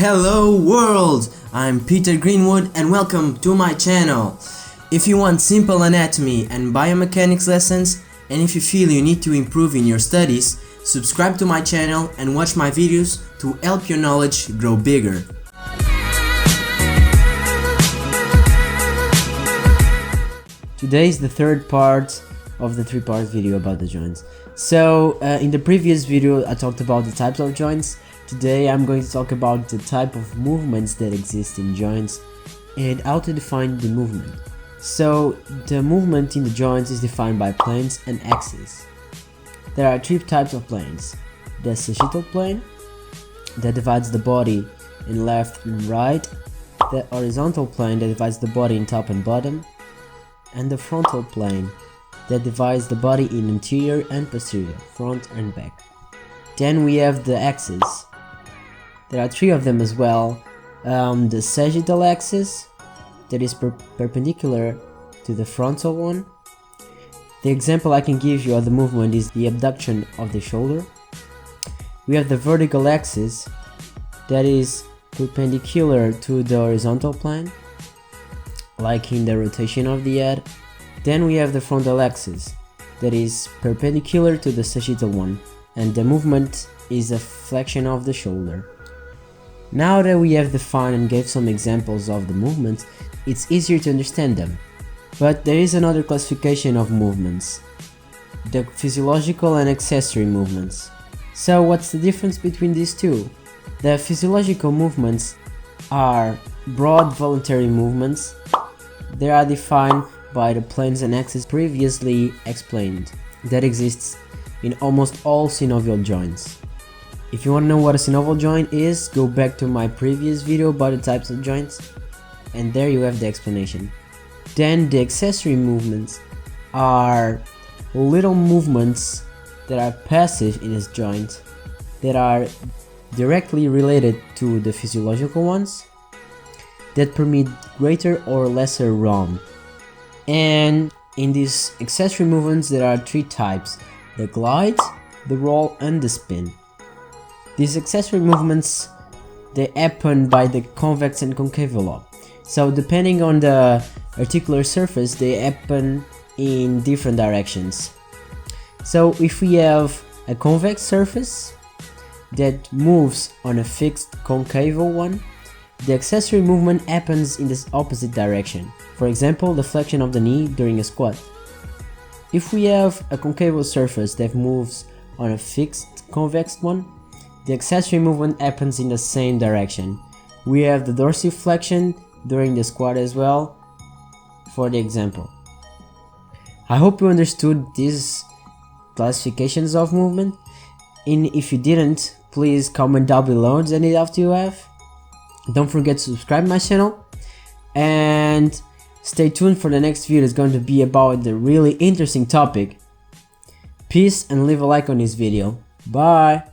Hello world! I'm Peter Greenwood and welcome to my channel. If you want simple anatomy and biomechanics lessons, and if you feel you need to improve in your studies, subscribe to my channel and watch my videos to help your knowledge grow bigger. Today is the third part of the three-part video about the joints. So in the previous video I talked about the types of joints. Today I'm going to talk about the type of movements that exist in joints and how to define the movement. So the movement in the joints is defined by planes and axes. There are three types of planes: the sagittal plane that divides the body in left and right, the horizontal plane that divides the body in top and bottom, and the frontal plane that divides the body in anterior and posterior, front and back. Then we have the axes. There are three of them as well. The sagittal axis that is perpendicular to the frontal one. The example I can give you of the movement is the abduction of the shoulder. We have the vertical axis that is perpendicular to the horizontal plane, like in the rotation of the head. Then we have the frontal axis that is perpendicular to the sagittal one, and the movement is a flexion of the shoulder. Now that we have defined and gave some examples of the movements, it's easier to understand them. But there is another classification of movements: the physiological and accessory movements. So what's the difference between these two? The physiological movements are broad voluntary movements. They are defined by the planes and axes previously explained that exists in almost all synovial joints. If you want to know what a synovial joint is, go back to my previous video about the types of joints, and there you have the explanation. Then the accessory movements are little movements that are passive in this joint, that are directly related to the physiological ones, that permit greater or lesser ROM. And in these accessory movements there are three types: the glide, the roll and the spin. These accessory movements, they happen by the convex and concave law. So depending on the articular surface, they happen in different directions. So if we have a convex surface that moves on a fixed concave one, the accessory movement happens in the opposite direction. For example, the flexion of the knee during a squat. If we have a concave surface that moves on a fixed convex one, the accessory movement happens in the same direction. We have the dorsiflexion during the squat as well, for the example. I hope you understood these classifications of movement, and if you didn't, please comment down below any doubt you have. Don't forget to subscribe to my channel, and stay tuned for the next video. It's going to be about the really interesting topic. Peace, and leave a like on this video. Bye!